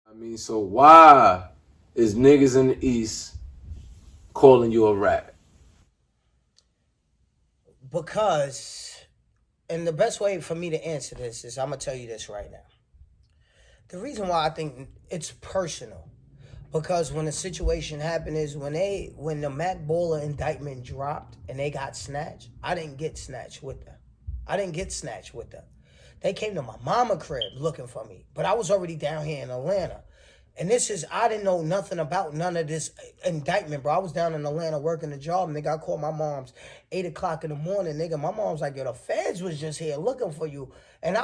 I mean, so why is niggas in the East calling you a rat? Because, and the best way for me to answer this is I'm going to tell you this right now. The reason why I think it's personal, because when the situation happened is when the Mac Bowler indictment dropped and they got snatched, I didn't get snatched with them. I didn't get snatched with them. They came to my mama crib looking for me, but I was already down here in Atlanta. And I didn't know nothing about none of this indictment, bro. I was down in Atlanta working a job, nigga. I called my mom's 8 o'clock in the morning, nigga. My mom's like, yo, the feds was just here looking for you. And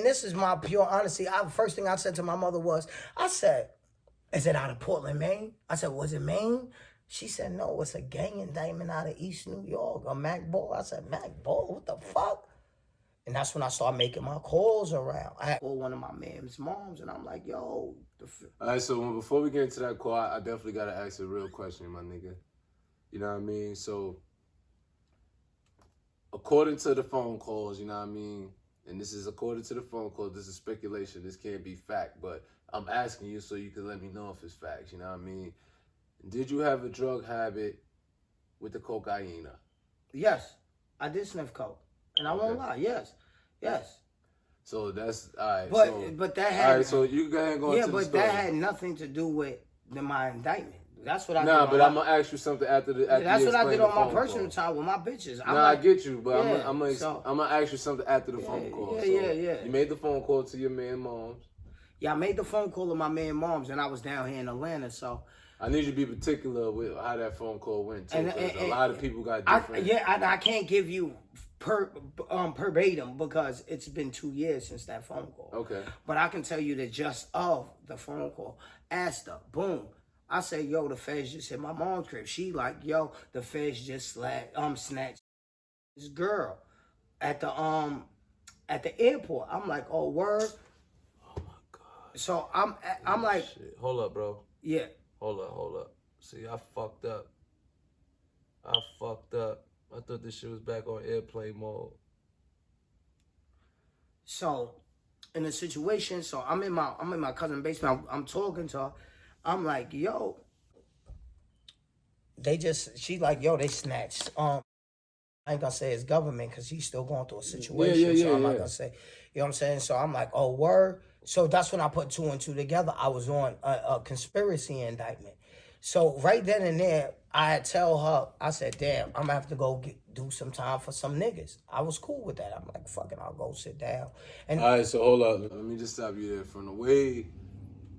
this is my pure honesty. First thing I said to my mother was, I said, is it out of Portland, Maine? I said, was it Maine? She said, no, it's a gang indictment out of East New York, a Mac Ball. I said, Mac Ball? What the fuck? And that's when I started making my calls around. I called one of my man's moms, and I'm like, yo. All right, so before we get into that call, I definitely got to ask a real question, my nigga. You know what I mean? So, according to the phone calls, you know what I mean? And this is according to the phone calls, this is speculation. This can't be fact, but I'm asking you so you can let me know if it's facts, you know what I mean? Did you have a drug habit with the cocaine? Yes, I did sniff coke. And I won't lie, yes. So that's all right. But that had all right. So you go ahead and go into the story. but that had nothing to do with my indictment. That's what I did. Nah, but I'm gonna ask you something after the. That's what I did on my personal time with my bitches. I get you, but I'm gonna ask you something after the phone call. Yeah. You made the phone call to your man mom's. Yeah, I made the phone call to my man mom's, and I was down here in Atlanta, so. I need you to be particular with how that phone call went too, because a lot of people got different. I can't give you verbatim because it's been 2 years since that phone call. Okay. But I can tell you the gist of the phone call. Asked her, boom. I say, yo, the feds just hit my mom's crib. She like, yo, the feds just snatched this girl at the airport. I'm like, oh, word. Oh my God. So I'm like, shit. Hold up, bro. Yeah. Hold up. See, I fucked up. I thought this shit was back on airplane mode. So, in the situation, so I'm in my cousin's basement. I'm talking to her. I'm like, yo. She like, yo, they snatched. I ain't gonna say it's government because he's still going through a situation. So I'm not gonna say, you know what I'm saying? So I'm like, oh, word. So that's when I put 2 and 2 together. I was on a conspiracy indictment. So right then and there, I tell her, I said, damn, I'm gonna have to go do some time for some niggas. I was cool with that. I'm like, fuck it, I'll go sit down. And all right, so hold up. Let me just stop you there. From the way,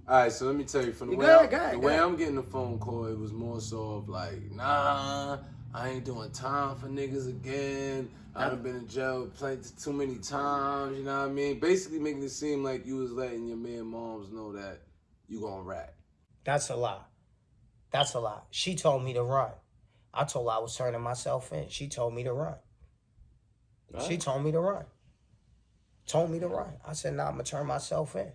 all right, so let me tell you, from the way I'm getting the phone call, it was more so of like, nah, I ain't doing time for niggas again. I've been in jail too many times, you know what I mean? Basically making it seem like you was letting your man moms know that you gonna rat. That's a lie. She told me to run. I told her I was turning myself in. She told me to run. Right. She told me to run. I said, nah, I'm going to turn myself in.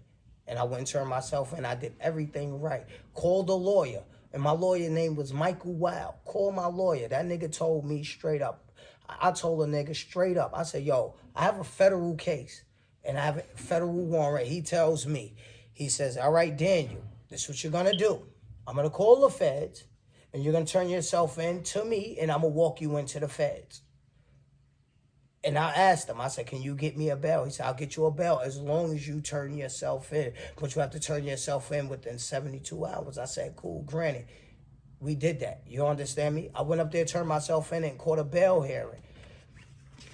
And I went and turned myself in. I did everything right. Called a lawyer. And my lawyer name was Michael Wow. Called my lawyer. That nigga told me straight up. I told a nigga straight up. I said, yo, I have a federal case. And I have a federal warrant. He tells me. He says, all right, Daniel, this is what you're going to do. I'm going to call the feds, and you're going to turn yourself in to me, and I'm going to walk you into the feds. And I asked him, I said, can you get me a bail? He said, I'll get you a bail as long as you turn yourself in. But you have to turn yourself in within 72 hours. I said, cool, granted. We did that. You understand me? I went up there, turned myself in, and caught a bail hearing.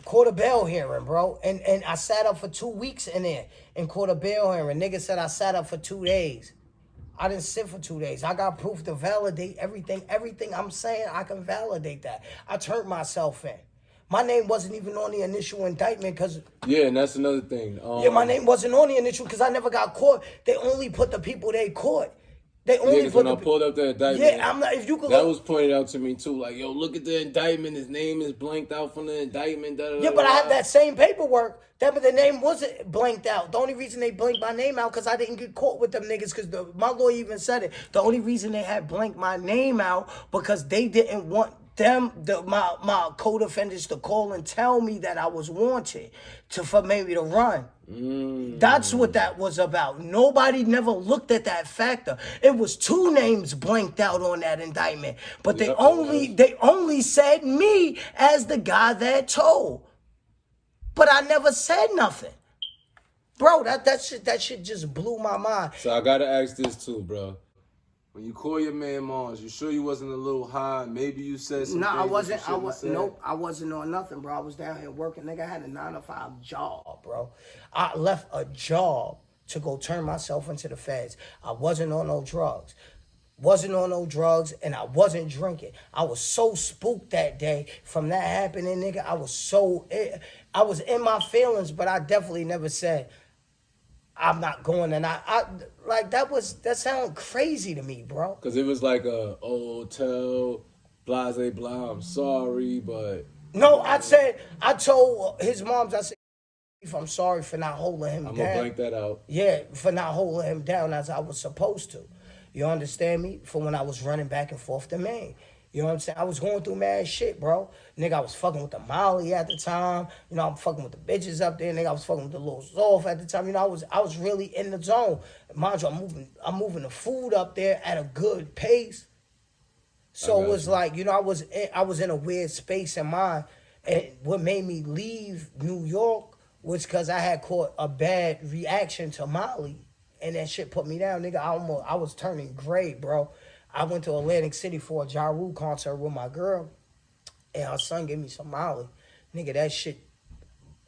Bro. And I sat up for 2 weeks in there and caught a bail hearing. Nigga said I sat up for 2 days. I didn't sit for 2 days. I got proof to validate everything. Everything I'm saying, I can validate that. I turned myself in. My name wasn't even on the initial indictment because... Yeah, and that's another thing. My name wasn't on the initial because I never got caught. They only put the people they caught. They only put when I pulled up the indictment. Yeah, I'm not. If you could that was pointed out to me too. Like, yo, look at the indictment. His name is blanked out from the indictment. Yeah, but I have that same paperwork. But the name wasn't blanked out. The only reason they blanked my name out because I didn't get caught with them niggas. Because my lawyer even said it. The only reason they had blanked my name out because they didn't want my co-defendants to call and tell me that I was wanted for maybe to run. That's what that was about. Nobody never looked at that factor. It was 2 names blanked out on that indictment, but they only said me as the guy that told. But I never said nothing. Bro, that shit just blew my mind. So I gotta ask this too, bro. When you call your man Mars, you sure you wasn't a little high? Maybe you said something. No, I wasn't. Nope, I wasn't on nothing, bro. I was down here working. Nigga, I had a 9-to-5 job, bro. I left a job to go turn myself into the feds. I wasn't on no drugs. And I wasn't drinking. I was so spooked that day from that happening, nigga. I was in my feelings, but I definitely never said, I'm not going, and I like that sounded crazy to me, bro. Cause it was like tell blase blah, I'm sorry, but no, I told his moms, I said, I'm sorry for not holding him down. I'm gonna blank that out. Yeah, for not holding him down as I was supposed to. You understand me? For when I was running back and forth to Maine. You know what I'm saying? I was going through mad shit, bro. Nigga, I was fucking with the Molly at the time. You know, I'm fucking with the bitches up there. Nigga, I was fucking with the little Zolf at the time. You know, I was really in the zone. Mind you, I'm moving the food up there at a good pace. So it was like, you know, I was in a weird space in mind. And what made me leave New York was because I had caught a bad reaction to Molly. And that shit put me down, nigga. I was turning gray, bro. I went to Atlantic City for a Ja Rule concert with my girl, and her son gave me some Molly. Nigga, that shit,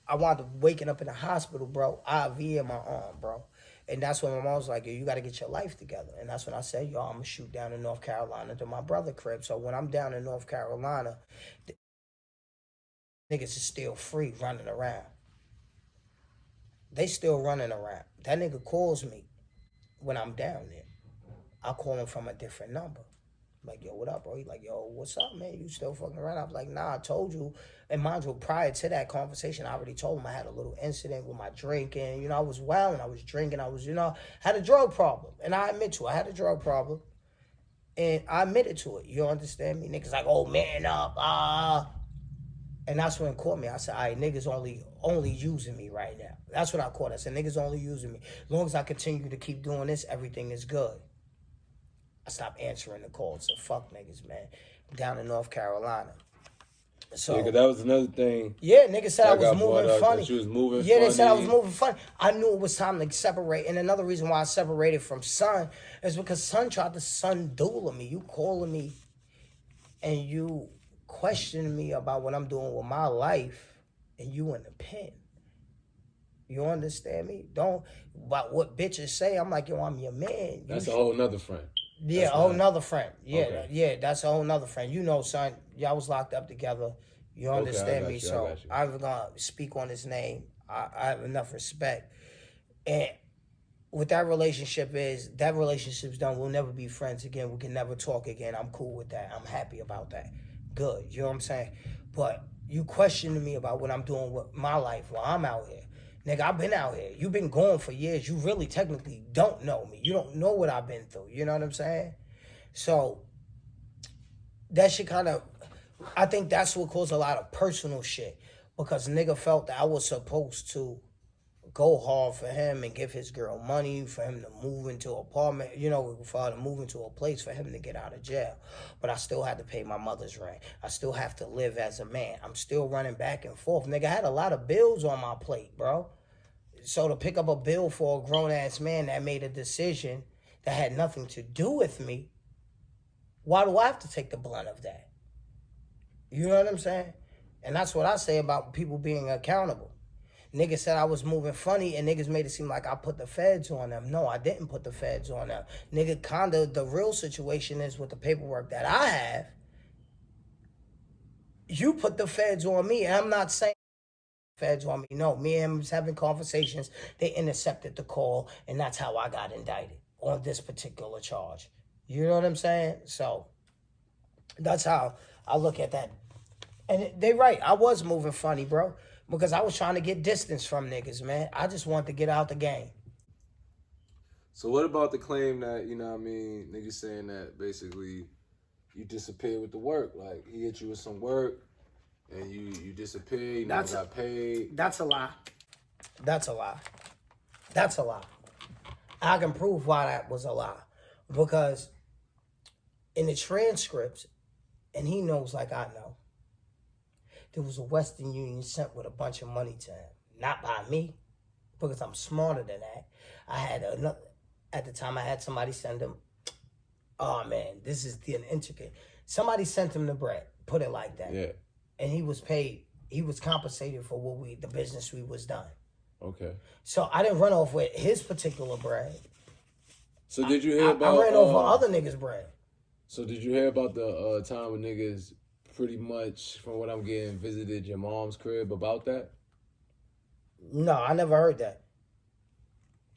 I wound up waking up in the hospital, bro, IV in my arm, bro. And that's when my mom was like, yo, you got to get your life together. And that's when I said, yo, I'm going to shoot down in North Carolina to my brother's crib. So when I'm down in North Carolina, niggas is still free running around. They still running around. That nigga calls me when I'm down there. I call him from a different number. I'm like, yo, what up, bro? He like, yo, what's up, man? You still fucking around? I was like, nah, I told you. And mind you, prior to that conversation, I already told him I had a little incident with my drinking. You know, I was wild and I was drinking. I was, you know, had a drug problem. And I admit to it, I had a drug problem. And I admitted to it. You understand me? Niggas like, oh, man up. And that's when it caught me. I said, all right, niggas only using me right now. That's what I caught. I said, niggas only using me. As long as I continue to keep doing this, everything is good. I stopped answering the calls. So fuck niggas, man. I'm down in North Carolina. So yeah, that was another thing. Yeah, niggas said I was moving funny. You was moving yeah, funny. They said I was moving funny. I knew it was time to separate. And another reason why I separated from Son is because Son tried to duel me. You calling me and you questioning me about what I'm doing with my life and you in the pen. You understand me? About what bitches say, I'm like, yo, I'm your man. That's a whole nother friend. Yeah, a whole nother friend. Yeah, okay. Yeah, that's a whole nother friend. You know, Son, y'all was locked up together. You understand me? So I'm even going to speak on his name. I have enough respect. And what that relationship's done. We'll never be friends again. We can never talk again. I'm cool with that. I'm happy about that. Good. You know what I'm saying? But you questioning me about what I'm doing with my life while I'm out here. Nigga, I've been out here. You've been gone for years. You really technically don't know me. You don't know what I've been through. You know what I'm saying? So that shit kind of, I think that's what caused a lot of personal shit. Because nigga felt that I was supposed to go hard for him and give his girl money for him to move into an apartment, you know, for her to move into a place for him to get out of jail. But I still had to pay my mother's rent. I still have to live as a man. I'm still running back and forth. Nigga, I had a lot of bills on my plate, bro. So to pick up a bill for a grown-ass man that made a decision that had nothing to do with me, why do I have to take the blunt of that? You know what I'm saying? And that's what I say about people being accountable. Niggas said I was moving funny and niggas made it seem like I put the feds on them. No, I didn't put the feds on them. Nigga, kinda the real situation is with the paperwork that I have, you put the feds on me. And I'm not saying feds on me. No, me and him was having conversations. They intercepted the call and that's how I got indicted on this particular charge. You know what I'm saying? So that's how I look at that. And they right, I was moving funny, bro. Because I was trying to get distance from niggas, man. I just wanted to get out the game. So what about the claim that, you know what I mean, niggas saying that basically you disappear with the work. Like, he hit you with some work, and you disappear, you never got paid. That's a lie. That's a lie. That's a lie. I can prove why that was a lie. Because in the transcripts, and he knows like I know, there was a Western Union sent with a bunch of money to him. Not by me, because I'm smarter than that. I had another, at the time I had somebody send him, oh man, this is the intricate. Somebody sent him the bread, put it like that. Yeah. And he was paid, he was compensated for the business we was done. Okay. So I didn't run off with his particular bread. So did you hear about... I ran over other niggas' bread. So did you hear about the time when niggas pretty much, from what I'm getting, visited your mom's crib about that? No, I never heard that.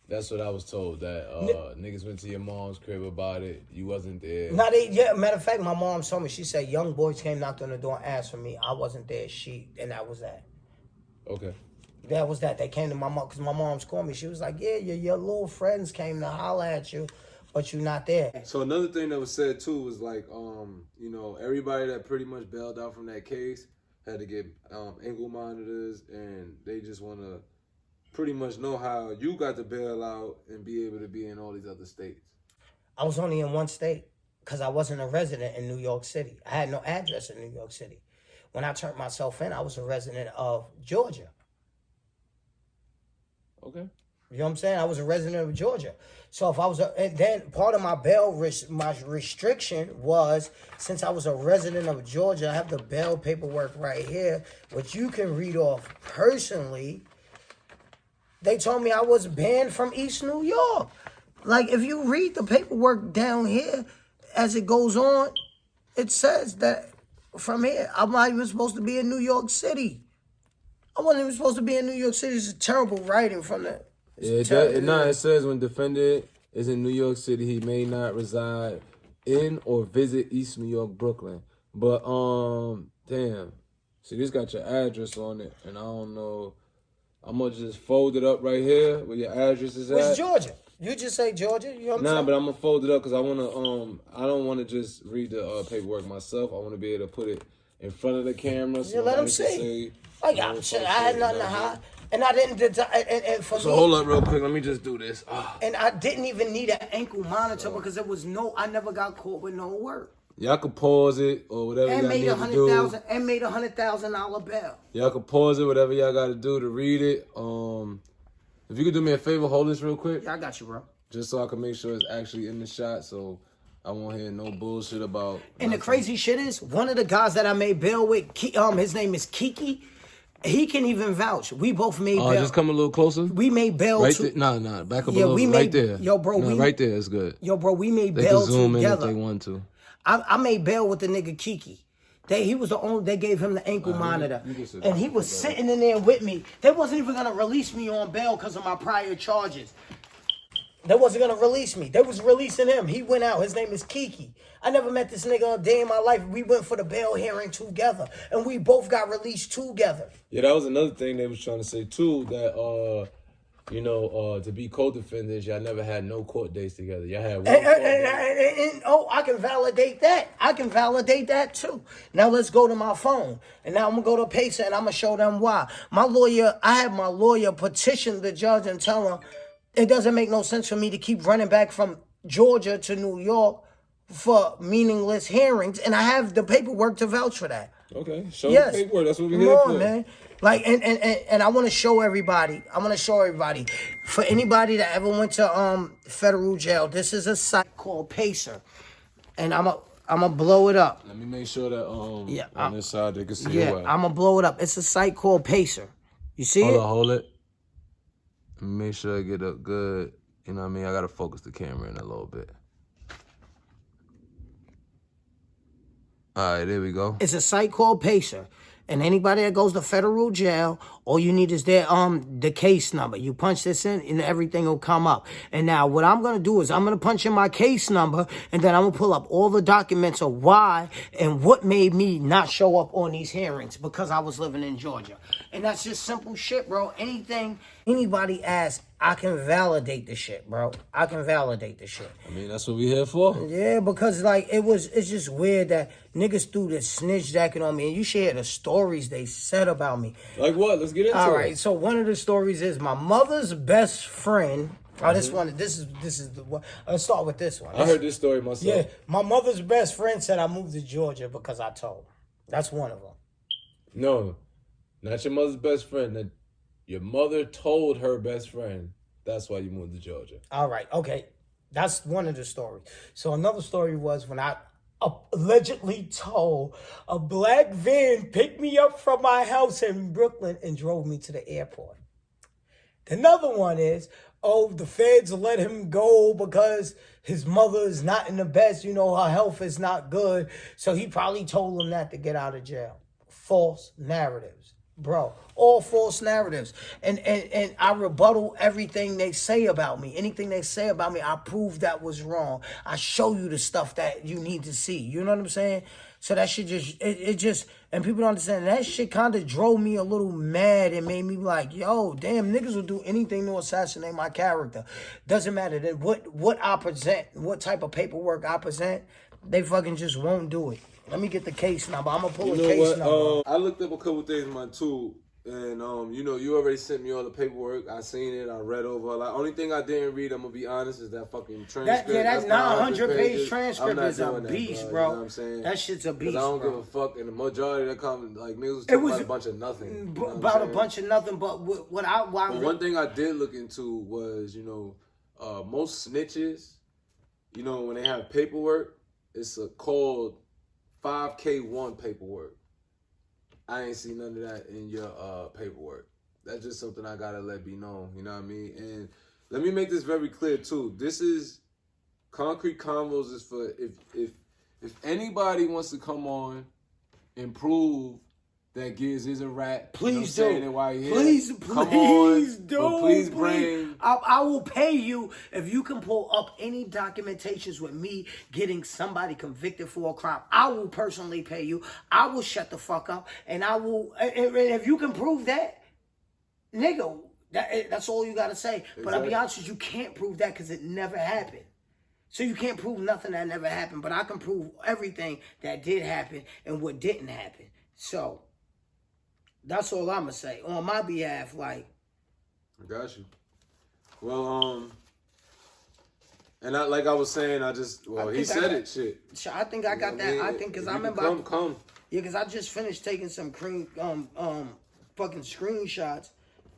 That's what I was told, that niggas went to your mom's crib about it. You wasn't there. Matter of fact, my mom told me, she said, young boys came, knocked on the door and asked for me. I wasn't there. And that was that. Okay. That was that. They came to my mom, because my mom's called me. She was like, yeah, your little friends came to holler at you, but you're not there. So another thing that was said, too, was like, you know, everybody that pretty much bailed out from that case had to get ankle monitors, and they just want to pretty much know how you got to bail out and be able to be in all these other states. I was only in one state because I wasn't a resident in New York City. I had no address in New York City. When I turned myself in, I was a resident of Georgia. Okay. You know what I'm saying? I was a resident of Georgia. So if I was and then part of my bail my restriction was, since I was a resident of Georgia, I have the bail paperwork right here, which you can read off personally. They told me I was banned from East New York. Like, if you read the paperwork down here, as it goes on, it says that from here, I'm not even supposed to be in New York City. I wasn't even supposed to be in New York City. It's a terrible writing from that. It says when defendant is in New York City, he may not reside in or visit East New York, Brooklyn. But, damn. See, this got your address on it, and I don't know. I'm going to just fold it up right here where your address is at. Where's Georgia? You just say Georgia? You know what I'm saying? But I'm going to fold it up because I want to, I don't want to just read the paperwork myself. I want to be able to put it in front of the camera. So let them see. I had nothing to hide. And I didn't, and for so me, hold up real quick. Let me just do this. And I didn't even need an ankle monitor because there was I never got caught with no work. Y'all could pause it or whatever y'all need to do. And made $100,000 bail. Y'all could pause it, whatever y'all got to do to read it. If you could do me a favor, hold this real quick. Yeah, I got you, bro. Just so I can make sure it's actually in the shot, so I won't hear no bullshit about. And the crazy shit is, one of the guys that I made bail with, his name is Kiki. He can even vouch. We both made bail. Just come a little closer. We made bail right there. No, back up a little. Right there. Yo, bro. Right there is good. Yo, bro, we made they bail can zoom together. In if they want to. I made bail with the nigga Kiki. He was the only. They gave him the ankle monitor, and he was sitting in there with me. They wasn't even gonna release me on bail because of my prior charges. They wasn't gonna release me. They was releasing him. He went out. His name is Kiki. I never met this nigga a day in my life. We went for the bail hearing together, and we both got released together. Yeah, that was another thing they was trying to say too. That to be co-defendants, y'all never had no court dates together. Y'all had one. I can validate that. I can validate that too. Now let's go to my phone, and now I'm gonna go to Pacer, and I'm gonna show them why. I had my lawyer petition the judge and tell him it doesn't make no sense for me to keep running back from Georgia to New York for meaningless hearings, and I have the paperwork to vouch for that. Okay, show the paperwork. That's what we're here for, man. Like, and I want to show everybody. For anybody that ever went to federal jail, this is a site called Pacer, and I'm gonna blow it up. Let me make sure that on this side they can see it. Yeah, I'm gonna blow it up. It's a site called Pacer. You see it? Hold it. Let me make sure I get a good. You know what I mean? I gotta focus the camera in a little bit. All right, there we go. It's a site called Pacer. And anybody that goes to federal jail, all you need is the case number. You punch this in and everything will come up. And now what I'm going to do is I'm going to punch in my case number, and then I'm going to pull up all the documents of why and what made me not show up on these hearings because I was living in Georgia. And that's just simple shit, bro. Anybody asks I can validate the shit, bro. I can validate the shit. I mean, that's what we here for. Yeah, because like it's just weird that niggas threw the snitch jacket on me, and you should hear the stories they said about me. Like what? Let's get into it. All right, so one of the stories is my mother's best friend. Oh, this is the one. Let's start with this one. I heard this story myself. Yeah, my mother's best friend said I moved to Georgia because I told. That's one of them. No, not your mother's best friend. That your mother told her best friend. That's why you moved to Georgia. All right, okay. That's one of the stories. So another story was when I allegedly told a black van picked me up from my house in Brooklyn and drove me to the airport. Another one is, the feds let him go because his mother is not in the best, her health is not good. So he probably told them that to get out of jail. False narratives. Bro, all false narratives. And I rebuttal everything they say about me. Anything they say about me, I prove that was wrong. I show you the stuff that you need to see. You know what I'm saying? So that shit just, and people don't understand, that shit kind of drove me a little mad and made me like, yo, damn, niggas will do anything to assassinate my character. Doesn't matter that what I present, what type of paperwork I present, they fucking just won't do it. Let me get the case number. I'm going to pull a case number. I looked up a couple things in my tool, and, you already sent me all the paperwork. I seen it. I read over. Like, only thing I didn't read, I'm going to be honest, is that fucking transcript. That 900-page transcript is a beast, bro. You know what I'm saying? That shit's a beast, I don't give a fuck, and the majority that come, like, niggas was talking about a bunch of nothing. About a bunch of nothing, but one thing I did look into was, most snitches, when they have paperwork, it's called 5K1 paperwork. I ain't see none of that in your paperwork. That's just something I gotta let be known. You know what I mean? And let me make this very clear too. This is ConCreteConVos is for if anybody wants to come on and prove that Giz is a rat. Please do. Please do. Please bring. I will pay you if you can pull up any documentations with me getting somebody convicted for a crime. I will personally pay you. I will shut the fuck up, and I will. And if you can prove that, nigga, that's all you gotta say. Exactly. But I'll be honest with you, you can't prove that because it never happened. So you can't prove nothing that never happened. But I can prove everything that did happen and what didn't happen. So. That's all I'm going to say. On my behalf, like. I got you. Well, and like I was saying, he said it, shit. I think I got that. I think, because I remember. Come. Yeah, because I just finished taking some fucking screenshots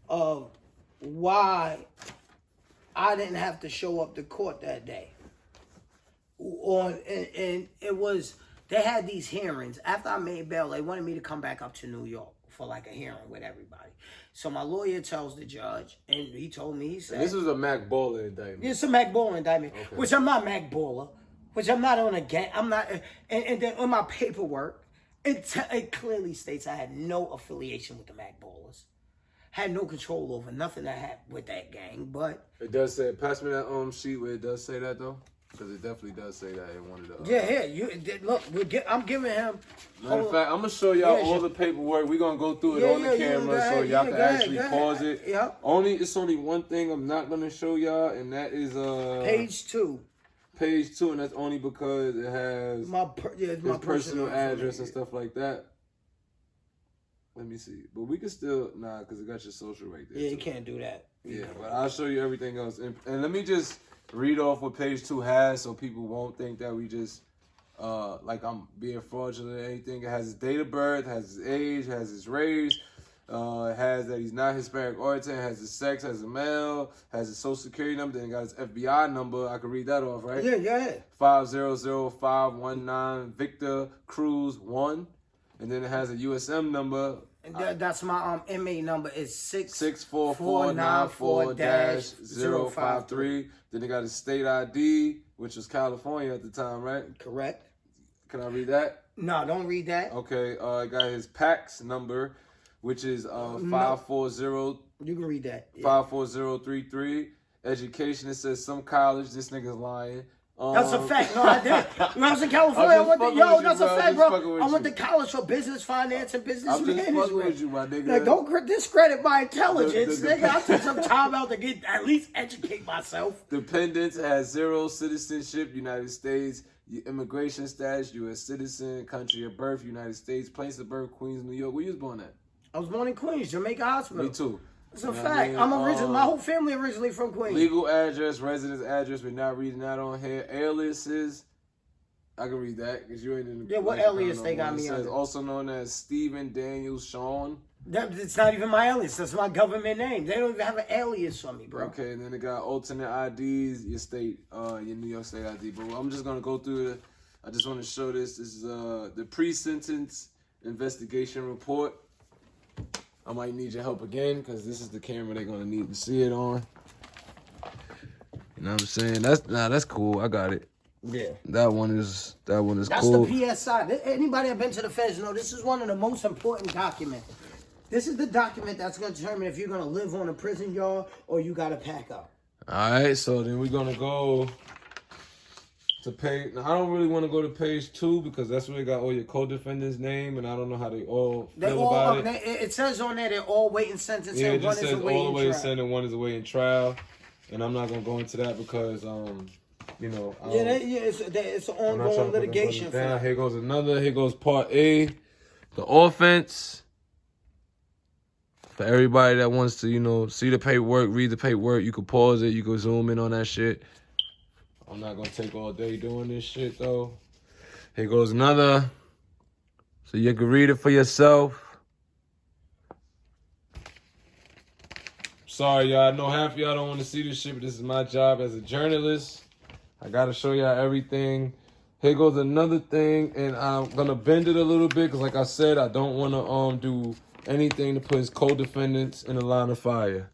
of why I didn't have to show up to court that day. And it was, they had these hearings. After I made bail, they wanted me to come back up to New York for like a hearing with everybody. So my lawyer tells the judge, and he told me, he said... And this is a Mac Baller indictment. It's a Mac Baller indictment, okay. Which I'm not Mac Baller, which I'm not on a gang, I'm not... And then on my paperwork, it clearly states I had no affiliation with the Mac Ballers. Had no control over nothing I had with that gang, but... It does say, pass me that sheet where it does say that, though. Because it definitely does say that in one of the... I'm giving him... Matter of fact, I'm going to show y'all all the paperwork. We're going to go through it on the camera so y'all can actually pause it. Yeah. It's only one thing I'm not going to show y'all, and that is... Page 2. Page 2, and that's only because it has my personal address and stuff like that. Let me see. But we can still... Nah, because it got your social right there. Yeah, you can't do that. Yeah, but I'll show you everything else. And let me just... read off what page 2 has so people won't think that we just, like I'm being fraudulent or anything. It has his date of birth, has his age, has his race, it has that he's not Hispanic origin, has his sex, has a male, has his social security number, then it got his FBI number. I can read that off, right? Yeah. 500519 Victor Cruz 1. And then it has a USM number. That's my MA number is 64494-053. Then they got a state ID, which was California at the time, right? Correct. Can I read that? No, don't read that. Okay. I got his PAX number, which is 540. You can read that. 54033. Education, it says some college. This nigga's lying. That's a fact. No, I did. When I was in California, that's a fact, bro. I went to college for business finance and business management. I'm just fucking with you, my nigga. Like, don't discredit my intelligence, nigga. I took some time out to get at least educate myself. Dependents has 0 citizenship, United States. Immigration status, U.S. citizen. Country of birth, United States. Place of birth, Queens, New York. Where you was born at? I was born in Queens, Jamaica Hospital. Me too. It's a fact. I'm originally, my whole family originally from Queens. Legal address, residence address. We're not reading that on here. Aliases. I can read that because you ain't in the. Yeah, what alias they got me under? Also known as Stephen Daniel Sean. It's not even my alias. That's my government name. They don't even have an alias for me, bro. Okay, and then they got alternate IDs, your state, your New York State ID. But I'm just gonna go through it. I just want to show this. This is the pre-sentence investigation report. I might need your help again because this is the camera they're gonna need to see it on. You know what I'm saying? That's cool. I got it. Yeah. That one is cool. That's the PSI. Anybody that been to the feds know this is one of the most important documents. This is the document that's gonna determine if you're gonna live on a prison yard or you gotta pack up. All right, so then we're gonna go to page. Now, I don't really want to go to page 2 because that's where they got all your co-defendants' name, and I don't know how they all feel about it. It says on there they're all waiting sentence. Yeah, and it just says all the way in trial. and one is away in trial, and I'm not gonna go into that because you know. It's an ongoing litigation. Here goes another. Here goes part A, the offense. For everybody that wants to, see the paperwork, read the paperwork, you can pause it, you can zoom in on that shit. I'm not gonna take all day doing this shit though. Here goes another. So you can read it for yourself. Sorry, y'all. I know half of y'all don't want to see this shit, but this is my job as a journalist. I gotta show y'all everything. Here goes another thing, and I'm gonna bend it a little bit because, like I said, I don't want to do anything to put his co-defendants in the line of fire.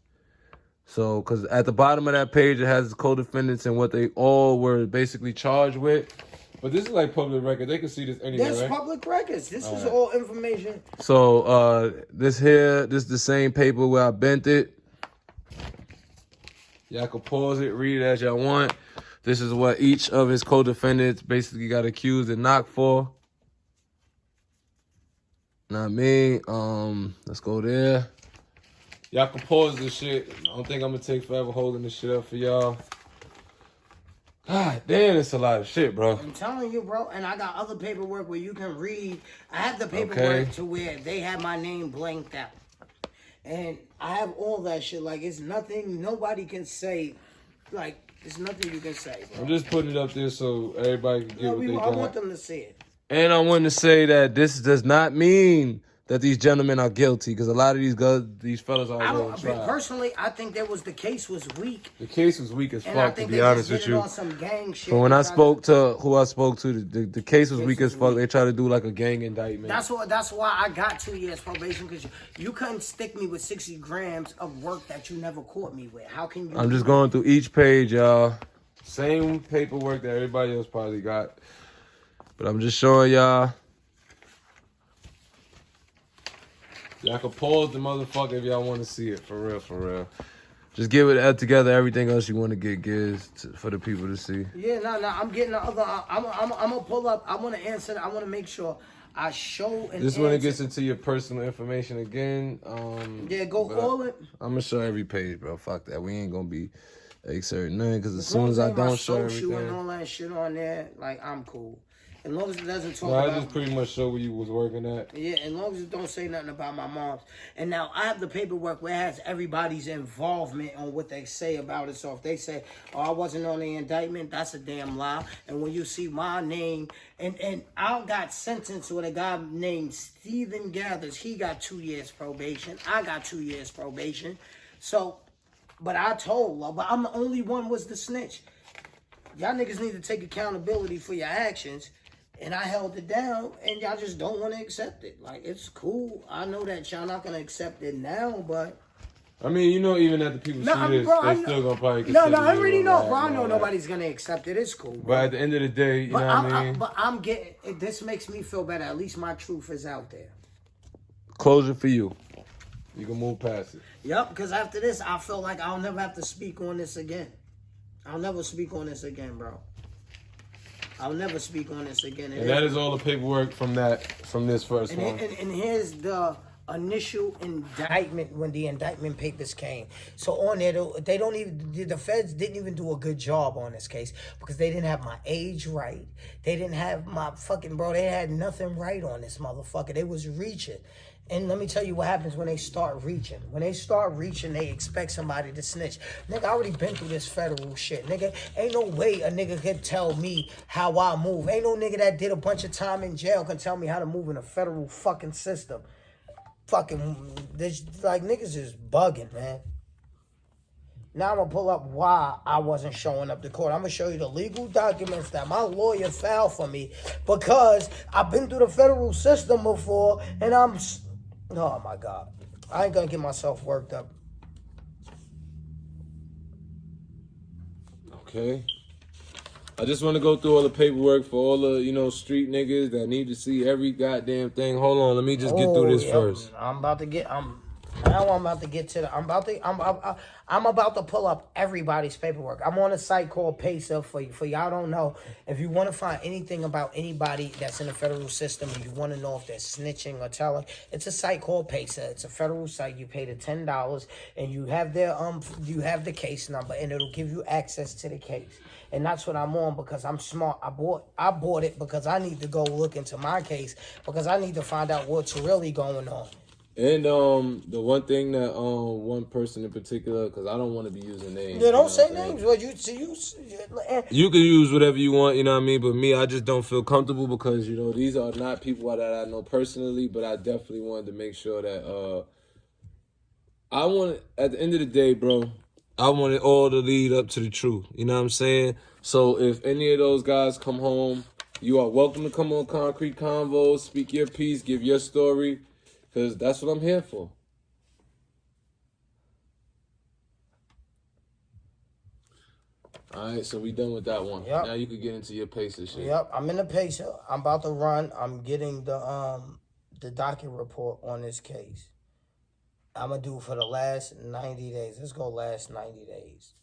So, because at the bottom of that page, it has his co-defendants and what they all were basically charged with. But this is like public record. They can see this anywhere, That's right? public records. This is all information. So, this is the same paper where I bent it. Y'all can pause it, read it as y'all want. This is what each of his co-defendants basically got accused and knocked for. Not me. Let's go there. Y'all can pause this shit. I don't think I'm gonna take forever holding this shit up for y'all. God damn, it's a lot of shit, bro. I'm telling you, bro. And I got other paperwork where you can read. I have the paperwork to where they have my name blanked out. And I have all that shit. Like, it's nothing nobody can say. Like, there's nothing you can say, bro. I'm just putting it up there so everybody can get what they got. I want them to see it. And I want to say that this does not mean that these gentlemen are guilty, because a lot of these fellas are going to trial. Personally, I think the case was weak. The case was weak as fuck, to be honest with you. On some gang shit. So when I spoke to who I spoke to, the case was weak as fuck. They tried to do like a gang indictment. That's why I got 2 years probation, because you couldn't stick me with 60 grams of work that you never caught me with. How can you? I'm just going through each page, y'all. Same paperwork that everybody else probably got. But I'm just showing y'all. Y'all can pause the motherfucker if y'all want to see it. For real, for real. Just give it together. Everything else you want to get for the people to see. Yeah, no. I'm getting the other. I'm gonna pull up. I want to answer. I want to make sure I show. This when it gets into your personal information again. Go all it. I'm gonna show every page, bro. Fuck that. We ain't gonna be exerting nothing, because as soon as I don't show everything, and all that shit on there, like, I'm cool. As long as it doesn't talk about... I just pretty much show where you was working at. Yeah, as long as it don't say nothing about my mom's. And now I have the paperwork where it has everybody's involvement on what they say about it. So if they say, oh, I wasn't on the indictment, that's a damn lie. And when you see my name, and I got sentenced with a guy named Steven Gathers. He got 2 years probation. I got 2 years probation. So, but I told, but I'm the only one was the snitch. Y'all niggas need to take accountability for your actions. And I held it down, and y'all just don't want to accept it. Like, it's cool. I know that y'all not going to accept it now, but... I mean, even at the people see this, bro, they still going to probably consider I already know, bro. I know nobody's going to accept it. It's cool, bro. But at the end of the day, you know what I mean? But I'm getting... This makes me feel better. At least my truth is out there. Closure for you. You can move past it. Yep, because after this, I feel like I'll never have to speak on this again. I'll never speak on this again, bro. I'll never speak on this again. And that is all the paperwork from this first one. And here's the initial indictment when the indictment papers came. So on there, the feds didn't even do a good job on this case because they didn't have my age right. They didn't have my fucking, bro, they had nothing right on this motherfucker. They was reaching. And let me tell you what happens when they start reaching. When they start reaching, they expect somebody to snitch. Nigga, I already been through this federal shit. Nigga, ain't no way a nigga could tell me how I move. Ain't no nigga that did a bunch of time in jail can tell me how to move in a federal fucking system. Fucking, like, niggas is bugging, man. Now I'm going to pull up why I wasn't showing up to court. I'm going to show you the legal documents that my lawyer filed for me because I've been through the federal system before and oh, my God. I ain't going to get myself worked up. Okay. I just want to go through all the paperwork for all the, street niggas that need to see every goddamn thing. Hold on, let me just get through this first. I'm about to pull up everybody's paperwork. I'm on a site called Paysa for y'all don't know. If you want to find anything about anybody that's in the federal system and you want to know if they're snitching or telling, it's a site called Paysa. It's a federal site. You pay the $10 and you have the case number and it'll give you access to the case. And that's what I'm on because I'm smart. I bought it because I need to go look into my case because I need to find out what's really going on. And the one thing that one person in particular, because I don't want to be using names. Yeah, don't say names. Well, you can use whatever you want, you know what I mean? But me, I just don't feel comfortable because, these are not people that I know personally, but I definitely wanted to make sure that at the end of the day, bro, I want it all to lead up to the truth. You know what I'm saying? So if any of those guys come home, you are welcome to come on Concrete Convos, speak your piece, give your story. Because that's what I'm here for. All right, so we done with that one. Yep. Now you can get into your Pacer shit. Yep, I'm in the Pacer. I'm about to run. I'm getting the docket report on this case. I'm going to do it for the last 90 days. Let's go last 90 days.